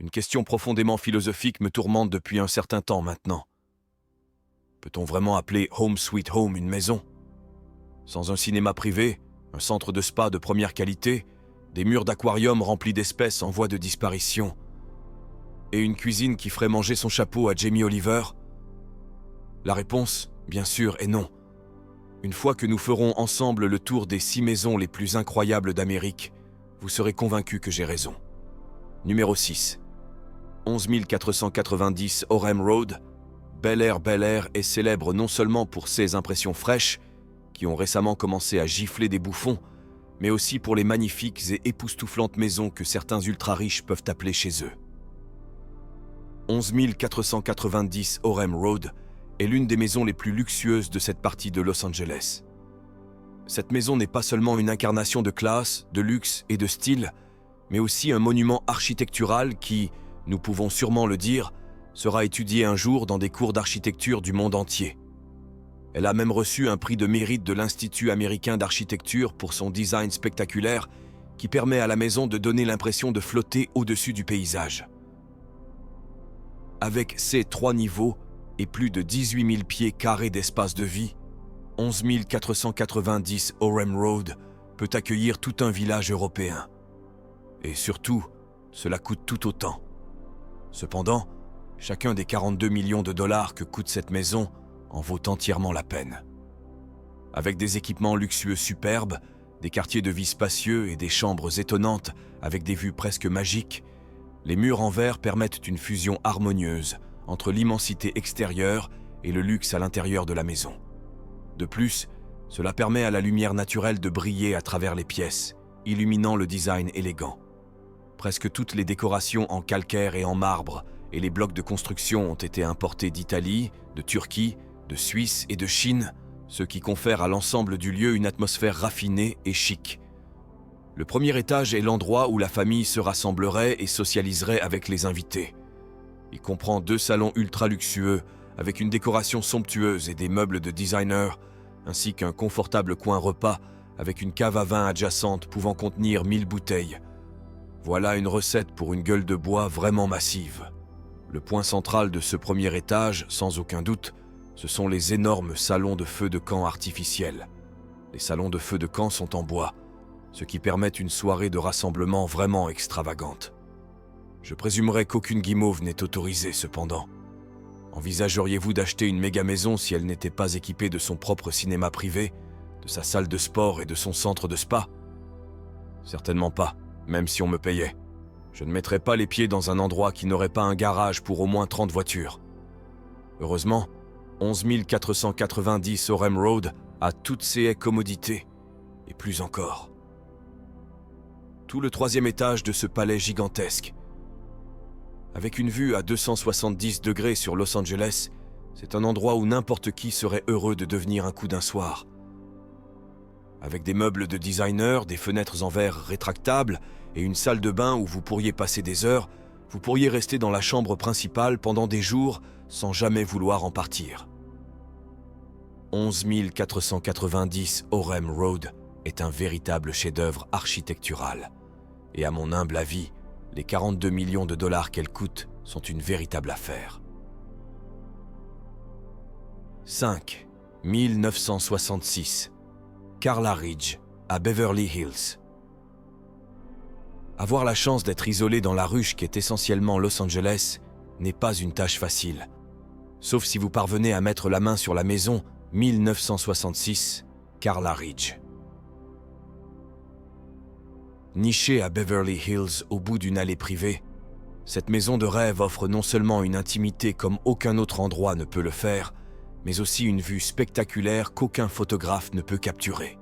Une question profondément philosophique me tourmente depuis un certain temps maintenant. Peut-on vraiment appeler Home Sweet Home une maison? Sans un cinéma privé, un centre de spa de première qualité, des murs d'aquarium remplis d'espèces en voie de disparition, et une cuisine qui ferait manger son chapeau à Jamie Oliver? La réponse, bien sûr, est non. Une fois que nous ferons ensemble le tour des 6 maisons les plus incroyables d'Amérique, vous serez convaincus que j'ai raison. Numéro 6. 11 490 Orem Road. Bel Air est célèbre non seulement pour ses impressions fraîches, qui ont récemment commencé à gifler des bouffons, mais aussi pour les magnifiques et époustouflantes maisons que certains ultra-riches peuvent appeler chez eux. 11 490 Orem Road est l'une des maisons les plus luxueuses de cette partie de Los Angeles. Cette maison n'est pas seulement une incarnation de classe, de luxe et de style, mais aussi un monument architectural qui, nous pouvons sûrement le dire, sera étudié un jour dans des cours d'architecture du monde entier. Elle a même reçu un prix de mérite de l'Institut américain d'architecture pour son design spectaculaire qui permet à la maison de donner l'impression de flotter au-dessus du paysage. Avec ses 3 niveaux et plus de 18 000 pieds carrés d'espace de vie, 11 490 Orem Road peut accueillir tout un village européen. Et surtout, cela coûte tout autant. Cependant, chacun des 42 millions de dollars que coûte cette maison en vaut entièrement la peine. Avec des équipements luxueux superbes, des quartiers de vie spacieux et des chambres étonnantes avec des vues presque magiques, les murs en verre permettent une fusion harmonieuse entre l'immensité extérieure et le luxe à l'intérieur de la maison. De plus, cela permet à la lumière naturelle de briller à travers les pièces, illuminant le design élégant. Presque toutes les décorations en calcaire et en marbre et les blocs de construction ont été importés d'Italie, de Turquie, de Suisse et de Chine, ce qui confère à l'ensemble du lieu une atmosphère raffinée et chic. Le premier étage est l'endroit où la famille se rassemblerait et socialiserait avec les invités. Il comprend 2 salons ultra luxueux avec une décoration somptueuse et des meubles de designer, ainsi qu'un confortable coin repas avec une cave à vin adjacente pouvant contenir 1000 bouteilles. Voilà une recette pour une gueule de bois vraiment massive. Le point central de ce premier étage, sans aucun doute, ce sont les énormes salons de feu de camp artificiels. Les salons de feu de camp sont en bois, ce qui permet une soirée de rassemblement vraiment extravagante. Je présumerais qu'aucune guimauve n'est autorisée cependant. Envisageriez-vous d'acheter une méga maison si elle n'était pas équipée de son propre cinéma privé, de sa salle de sport et de son centre de spa? Certainement pas, même si on me payait. Je ne mettrais pas les pieds dans un endroit qui n'aurait pas un garage pour au moins 30 voitures. Heureusement, 11 490 Orem Road a toutes ces commodités, et plus encore. Tout le 3e étage de ce palais gigantesque. Avec une vue à 270 degrés sur Los Angeles, c'est un endroit où n'importe qui serait heureux de devenir un coup d'un soir. Avec des meubles de designer, des fenêtres en verre rétractables et une salle de bain où vous pourriez passer des heures, vous pourriez rester dans la chambre principale pendant des jours sans jamais vouloir en partir. 11 490 Orem Road est un véritable chef-d'œuvre architectural. Et à mon humble avis, les 42 millions de dollars qu'elle coûte sont une véritable affaire. 5. 1966. Carla Ridge, à Beverly Hills. Avoir la chance d'être isolé dans la ruche qu'est essentiellement Los Angeles n'est pas une tâche facile. Sauf si vous parvenez à mettre la main sur la maison 1966, Carla Ridge. Nichée à Beverly Hills au bout d'une allée privée, cette maison de rêve offre non seulement une intimité comme aucun autre endroit ne peut le faire, mais aussi une vue spectaculaire qu'aucun photographe ne peut capturer.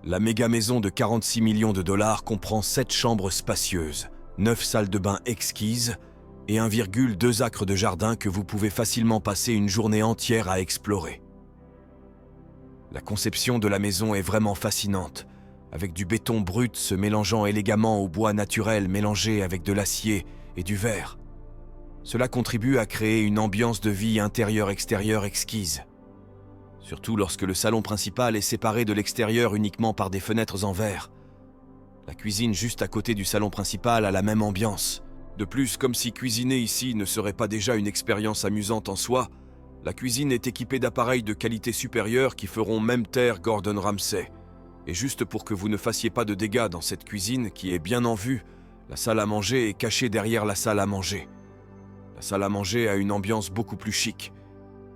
La méga maison de 46 millions de dollars comprend 7 chambres spacieuses, 9 salles de bain exquises et 1,2 acres de jardin que vous pouvez facilement passer une journée entière à explorer. La conception de la maison est vraiment fascinante, avec du béton brut se mélangeant élégamment au bois naturel mélangé avec de l'acier et du verre. Cela contribue à créer une ambiance de vie intérieure-extérieure exquise. Surtout lorsque le salon principal est séparé de l'extérieur uniquement par des fenêtres en verre. La cuisine juste à côté du salon principal a la même ambiance. De plus, comme si cuisiner ici ne serait pas déjà une expérience amusante en soi, la cuisine est équipée d'appareils de qualité supérieure qui feront même taire Gordon Ramsay. Et juste pour que vous ne fassiez pas de dégâts dans cette cuisine qui est bien en vue, la salle à manger est cachée derrière la salle à manger. La salle à manger a une ambiance beaucoup plus chic.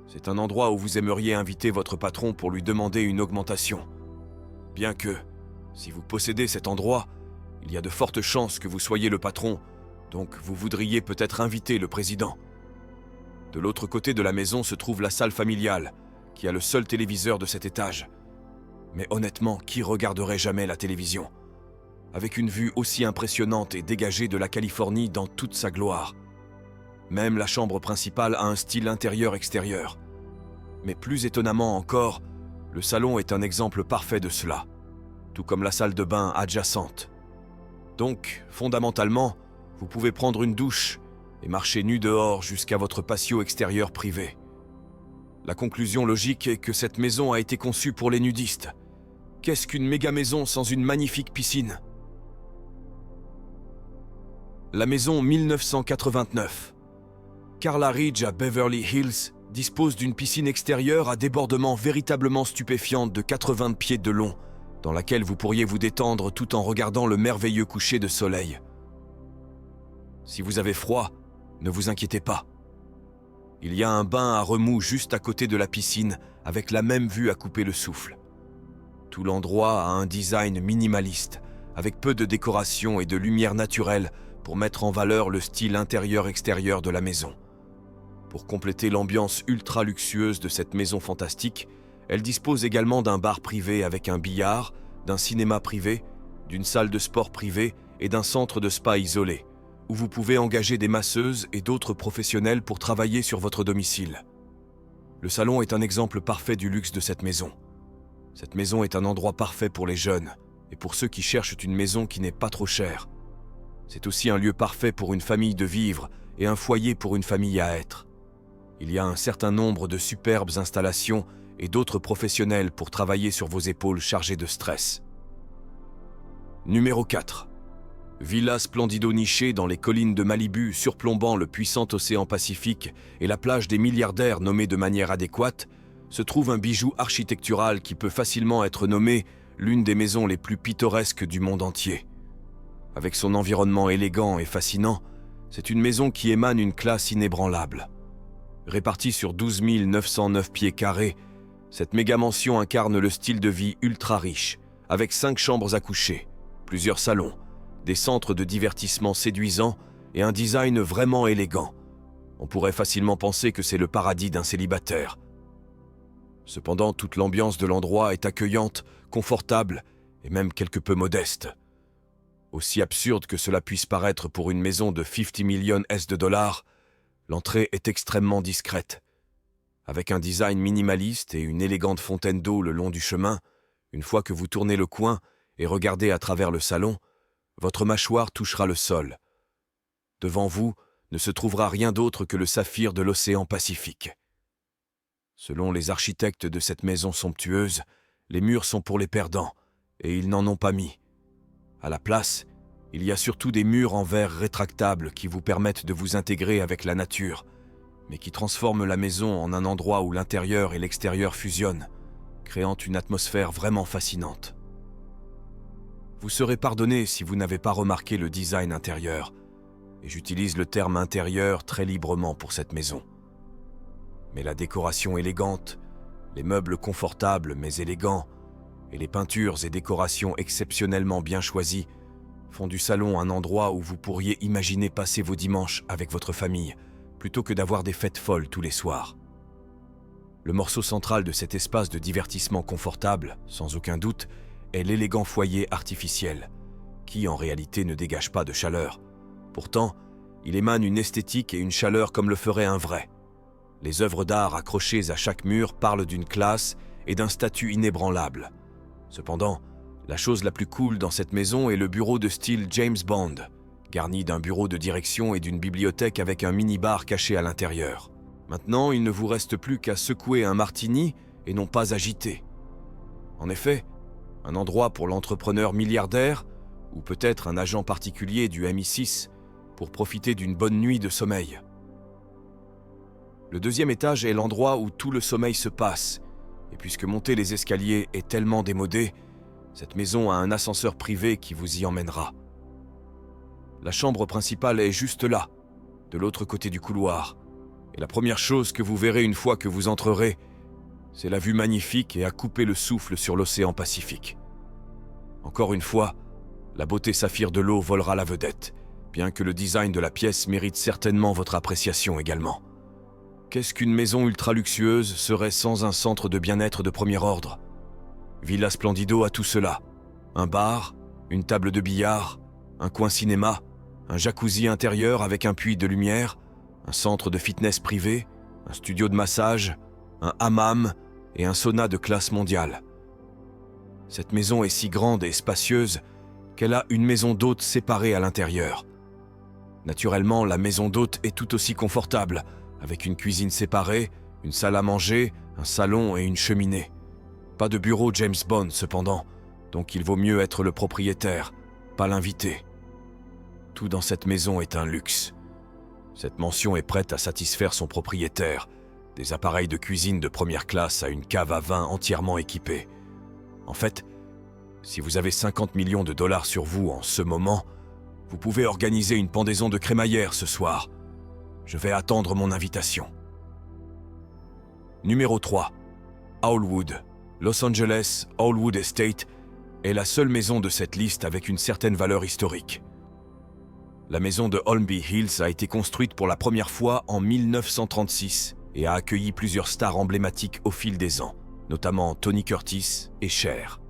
C'est un endroit où vous aimeriez inviter votre patron pour lui demander une augmentation. Bien que, si vous possédez cet endroit, il y a de fortes chances que vous soyez le patron, donc vous voudriez peut-être inviter le président. De l'autre côté de la maison se trouve la salle familiale, qui a le seul téléviseur de cet étage. Mais honnêtement, qui regarderait jamais la télévision? Avec une vue aussi impressionnante et dégagée de la Californie dans toute sa gloire. Même la chambre principale a un style intérieur-extérieur. Mais plus étonnamment encore, le salon est un exemple parfait de cela, tout comme la salle de bain adjacente. Donc, fondamentalement, vous pouvez prendre une douche et marcher nu dehors jusqu'à votre patio extérieur privé. La conclusion logique est que cette maison a été conçue pour les nudistes. Qu'est-ce qu'une méga maison sans une magnifique piscine? La maison 1989. Carla Ridge à Beverly Hills dispose d'une piscine extérieure à débordement véritablement stupéfiante de 80 pieds de long, dans laquelle vous pourriez vous détendre tout en regardant le merveilleux coucher de soleil. Si vous avez froid, ne vous inquiétez pas. Il y a un bain à remous juste à côté de la piscine, avec la même vue à couper le souffle. Tout l'endroit a un design minimaliste, avec peu de décoration et de lumière naturelle pour mettre en valeur le style intérieur-extérieur de la maison. Pour compléter l'ambiance ultra luxueuse de cette maison fantastique, elle dispose également d'un bar privé avec un billard, d'un cinéma privé, d'une salle de sport privée et d'un centre de spa isolé, où vous pouvez engager des masseuses et d'autres professionnels pour travailler sur votre domicile. Le salon est un exemple parfait du luxe de cette maison. Cette maison est un endroit parfait pour les jeunes et pour ceux qui cherchent une maison qui n'est pas trop chère. C'est aussi un lieu parfait pour une famille de vivre et un foyer pour une famille à être. Il y a un certain nombre de superbes installations et d'autres professionnels pour travailler sur vos épaules chargées de stress. Numéro 4. Villa splendido nichée dans les collines de Malibu surplombant le puissant océan Pacifique et la plage des milliardaires nommée de manière adéquate, se trouve un bijou architectural qui peut facilement être nommé l'une des maisons les plus pittoresques du monde entier. Avec son environnement élégant et fascinant, c'est une maison qui émane une classe inébranlable. Répartie sur 12 909 pieds carrés, cette méga-mansion incarne le style de vie ultra riche, avec 5 chambres à coucher, plusieurs salons, des centres de divertissement séduisants et un design vraiment élégant. On pourrait facilement penser que c'est le paradis d'un célibataire. Cependant, toute l'ambiance de l'endroit est accueillante, confortable et même quelque peu modeste. Aussi absurde que cela puisse paraître pour une maison de 50 millions de dollars, l'entrée est extrêmement discrète. Avec un design minimaliste et une élégante fontaine d'eau le long du chemin, une fois que vous tournez le coin et regardez à travers le salon, votre mâchoire touchera le sol. Devant vous ne se trouvera rien d'autre que le saphir de l'océan Pacifique. Selon les architectes de cette maison somptueuse, les murs sont pour les perdants, et ils n'en ont pas mis. À la place, il y a surtout des murs en verre rétractables qui vous permettent de vous intégrer avec la nature, mais qui transforment la maison en un endroit où l'intérieur et l'extérieur fusionnent, créant une atmosphère vraiment fascinante. Vous serez pardonné si vous n'avez pas remarqué le design intérieur, et j'utilise le terme intérieur très librement pour cette maison. Mais la décoration élégante, les meubles confortables mais élégants, et les peintures et décorations exceptionnellement bien choisies font du salon un endroit où vous pourriez imaginer passer vos dimanches avec votre famille, plutôt que d'avoir des fêtes folles tous les soirs. Le morceau central de cet espace de divertissement confortable, sans aucun doute, est l'élégant foyer artificiel, qui en réalité ne dégage pas de chaleur. Pourtant, il émane une esthétique et une chaleur comme le ferait un vrai. Les œuvres d'art accrochées à chaque mur parlent d'une classe et d'un statut inébranlable. Cependant, la chose la plus cool dans cette maison est le bureau de style James Bond, garni d'un bureau de direction et d'une bibliothèque avec un mini-bar caché à l'intérieur. Maintenant, il ne vous reste plus qu'à secouer un martini et non pas agiter. En effet, un endroit pour l'entrepreneur milliardaire ou peut-être un agent particulier du MI6 pour profiter d'une bonne nuit de sommeil. Le deuxième étage est l'endroit où tout le sommeil se passe, et puisque monter les escaliers est tellement démodé, cette maison a un ascenseur privé qui vous y emmènera. La chambre principale est juste là, de l'autre côté du couloir, et la première chose que vous verrez une fois que vous entrerez, c'est la vue magnifique et à couper le souffle sur l'océan Pacifique. Encore une fois, la beauté saphir de l'eau volera la vedette, bien que le design de la pièce mérite certainement votre appréciation également. Qu'est-ce qu'une maison ultra luxueuse serait sans un centre de bien-être de premier ordre? Villa Splendido a tout cela. Un bar, une table de billard, un coin cinéma, un jacuzzi intérieur avec un puits de lumière, un centre de fitness privé, un studio de massage, un hammam et un sauna de classe mondiale. Cette maison est si grande et spacieuse qu'elle a une maison d'hôte séparée à l'intérieur. Naturellement, la maison d'hôte est tout aussi confortable, avec une cuisine séparée, une salle à manger, un salon et une cheminée. Pas de bureau James Bond cependant, donc il vaut mieux être le propriétaire, pas l'invité. Tout dans cette maison est un luxe. Cette mansion est prête à satisfaire son propriétaire, des appareils de cuisine de première classe à une cave à vin entièrement équipée. En fait, si vous avez 50 millions de dollars sur vous en ce moment, vous pouvez organiser une pendaison de crémaillère ce soir. Je vais attendre mon invitation. Numéro 3. Howlwood. Los Angeles Howlwood Estate est la seule maison de cette liste avec une certaine valeur historique. La maison de Holmby Hills a été construite pour la première fois en 1936 et a accueilli plusieurs stars emblématiques au fil des ans, notamment Tony Curtis et Cher.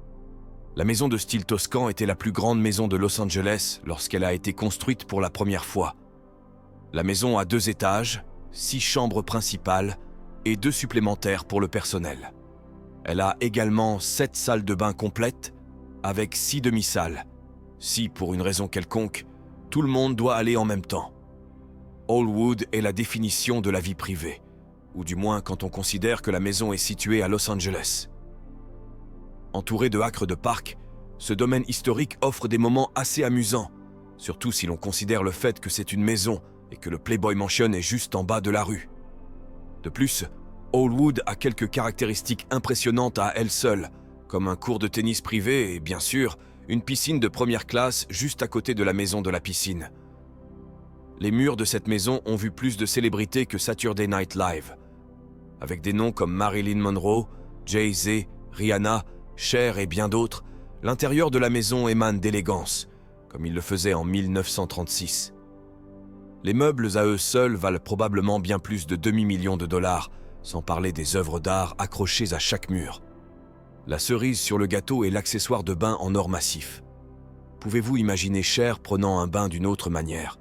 La maison de style toscan était la plus grande maison de Los Angeles lorsqu'elle a été construite pour la première fois. La maison a 2 étages, 6 chambres principales et 2 supplémentaires pour le personnel. Elle a également 7 salles de bain complètes avec 6 demi-salles. Si, pour une raison quelconque, tout le monde doit aller en même temps. Howlwood est la définition de la vie privée, ou du moins quand on considère que la maison est située à Los Angeles. Entouré de acres de parc, ce domaine historique offre des moments assez amusants, surtout si l'on considère le fait que c'est une maison et que le Playboy Mansion est juste en bas de la rue. De plus, Howlwood a quelques caractéristiques impressionnantes à elle seule, comme un court de tennis privé et, bien sûr, une piscine de première classe juste à côté de la maison de la piscine. Les murs de cette maison ont vu plus de célébrités que Saturday Night Live. Avec des noms comme Marilyn Monroe, Jay-Z, Rihanna, Cher et bien d'autres, l'intérieur de la maison émane d'élégance, comme il le faisait en 1936. Les meubles à eux seuls valent probablement bien plus de demi-million de dollars, sans parler des œuvres d'art accrochées à chaque mur. La cerise sur le gâteau est l'accessoire de bain en or massif. Pouvez-vous imaginer Cher prenant un bain d'une autre manière?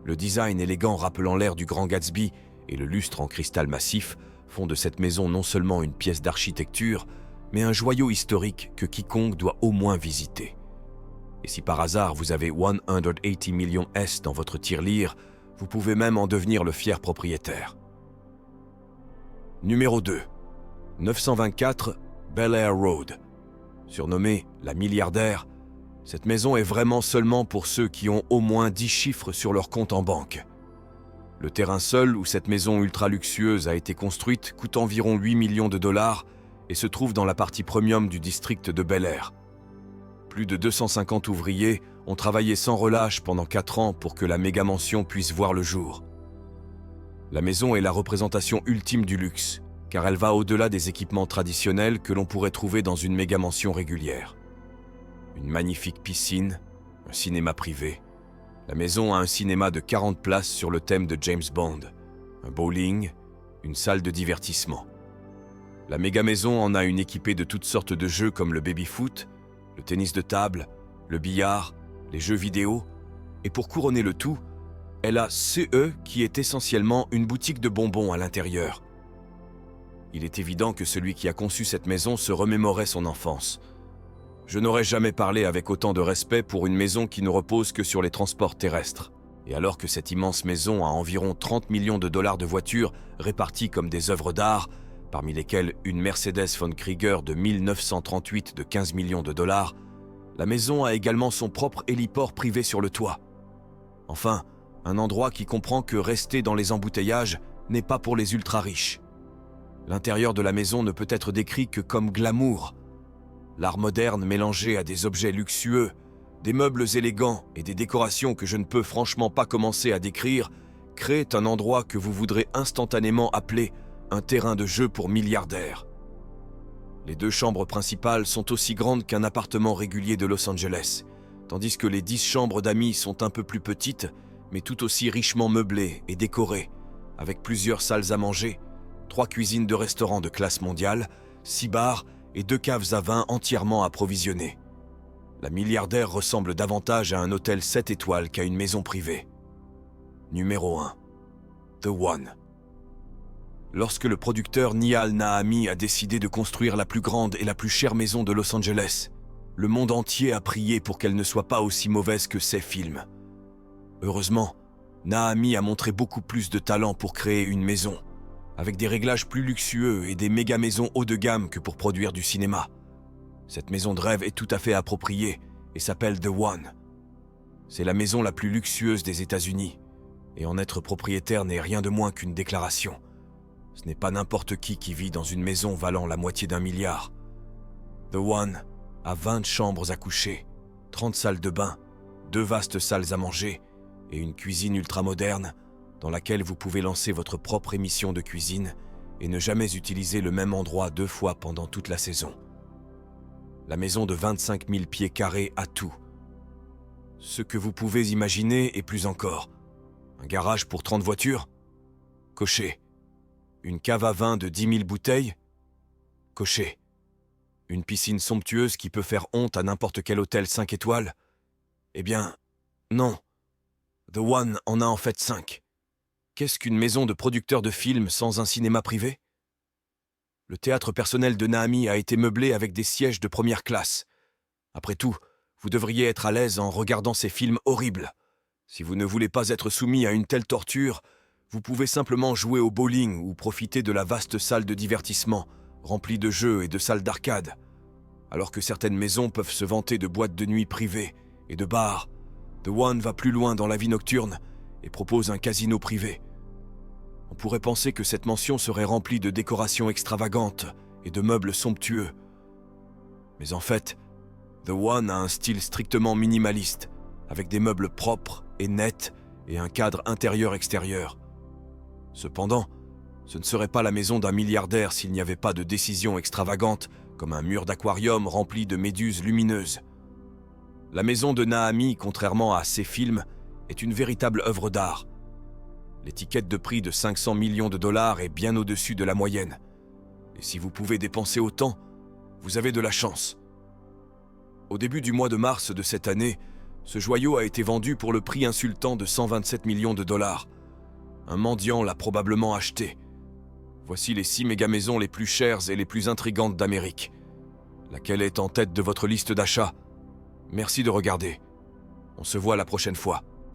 Le design élégant rappelant l'ère du Grand Gatsby et le lustre en cristal massif font de cette maison non seulement une pièce d'architecture, mais un joyau historique que quiconque doit au moins visiter. Et si par hasard vous avez 180 millions S dans votre tirelire, vous pouvez même en devenir le fier propriétaire. Numéro 2. 924 Bel Air Road. Surnommée la milliardaire, cette maison est vraiment seulement pour ceux qui ont au moins 10 chiffres sur leur compte en banque. Le terrain seul où cette maison ultra luxueuse a été construite coûte environ 8 millions de dollars et se trouve dans la partie premium du district de Bel Air. Plus de 250 ouvriers ont travaillé sans relâche pendant 4 ans pour que la méga-mansion puisse voir le jour. La maison est la représentation ultime du luxe, car elle va au-delà des équipements traditionnels que l'on pourrait trouver dans une méga-mansion régulière. Une magnifique piscine, un cinéma privé. La maison a un cinéma de 40 places sur le thème de James Bond, un bowling, une salle de divertissement. La méga-maison en a une équipée de toutes sortes de jeux comme le baby-foot, le tennis de table, le billard, les jeux vidéo, et pour couronner le tout, elle a CE qui est essentiellement une boutique de bonbons à l'intérieur. Il est évident que celui qui a conçu cette maison se remémorait son enfance. Je n'aurais jamais parlé avec autant de respect pour une maison qui ne repose que sur les transports terrestres. Et alors que cette immense maison a environ 30 millions de dollars de voitures réparties comme des œuvres d'art, parmi lesquelles une Mercedes von Krieger de 1938 de 15 millions de dollars, La maison a également son propre héliport privé sur le toit. Enfin, un endroit qui comprend que rester dans les embouteillages n'est pas pour les ultra-riches. L'intérieur de la maison ne peut être décrit que comme glamour. L'art moderne mélangé à des objets luxueux, des meubles élégants et des décorations que je ne peux franchement pas commencer à décrire crée un endroit que vous voudrez instantanément appeler un terrain de jeu pour milliardaires. Les 2 chambres principales sont aussi grandes qu'un appartement régulier de Los Angeles, tandis que les 10 chambres d'amis sont un peu plus petites, mais tout aussi richement meublées et décorées, avec plusieurs salles à manger, 3 cuisines de restaurants de classe mondiale, 6 bars et 2 caves à vin entièrement approvisionnées. La milliardaire ressemble davantage à un hôtel 7 étoiles qu'à une maison privée. Numéro 1. The One. Lorsque le producteur Nihal Nahami a décidé de construire la plus grande et la plus chère maison de Los Angeles, le monde entier a prié pour qu'elle ne soit pas aussi mauvaise que ses films. Heureusement, Nahami a montré beaucoup plus de talent pour créer une maison, avec des réglages plus luxueux et des méga-maisons haut de gamme que pour produire du cinéma. Cette maison de rêve est tout à fait appropriée et s'appelle The One. C'est la maison la plus luxueuse des États-Unis, et en être propriétaire n'est rien de moins qu'une déclaration. Ce n'est pas n'importe qui vit dans une maison valant la moitié d'1 milliard. The One a 20 chambres à coucher, 30 salles de bain, 2 vastes salles à manger et une cuisine ultramoderne dans laquelle vous pouvez lancer votre propre émission de cuisine et ne jamais utiliser le même endroit 2 fois pendant toute la saison. La maison de 25 000 pieds carrés a tout. Ce que vous pouvez imaginer et plus encore. Un garage pour 30 voitures? Coché. Une cave à vin de 10 000 bouteilles? Coché. Une piscine somptueuse qui peut faire honte à n'importe quel hôtel 5 étoiles? Eh bien, non. The One en a en fait 5. Qu'est-ce qu'une maison de producteur de films sans un cinéma privé? Le théâtre personnel de Nahami a été meublé avec des sièges de première classe. Après tout, vous devriez être à l'aise en regardant ces films horribles. Si vous ne voulez pas être soumis à une telle torture, vous pouvez simplement jouer au bowling ou profiter de la vaste salle de divertissement, remplie de jeux et de salles d'arcade. Alors que certaines maisons peuvent se vanter de boîtes de nuit privées et de bars, The One va plus loin dans la vie nocturne et propose un casino privé. On pourrait penser que cette mansion serait remplie de décorations extravagantes et de meubles somptueux. Mais en fait, The One a un style strictement minimaliste, avec des meubles propres et nets et un cadre intérieur-extérieur. Cependant, ce ne serait pas la maison d'un milliardaire s'il n'y avait pas de décisions extravagantes comme un mur d'aquarium rempli de méduses lumineuses. La maison de Nahami, contrairement à ses films, est une véritable œuvre d'art. L'étiquette de prix de 500 millions de dollars est bien au-dessus de la moyenne. Et si vous pouvez dépenser autant, vous avez de la chance. Au début du mois de mars de cette année, ce joyau a été vendu pour le prix insultant de 127 millions de dollars. Un mendiant l'a probablement acheté. Voici les 6 méga-maisons les plus chères et les plus intrigantes d'Amérique. Laquelle est en tête de votre liste d'achat? Merci de regarder. On se voit la prochaine fois.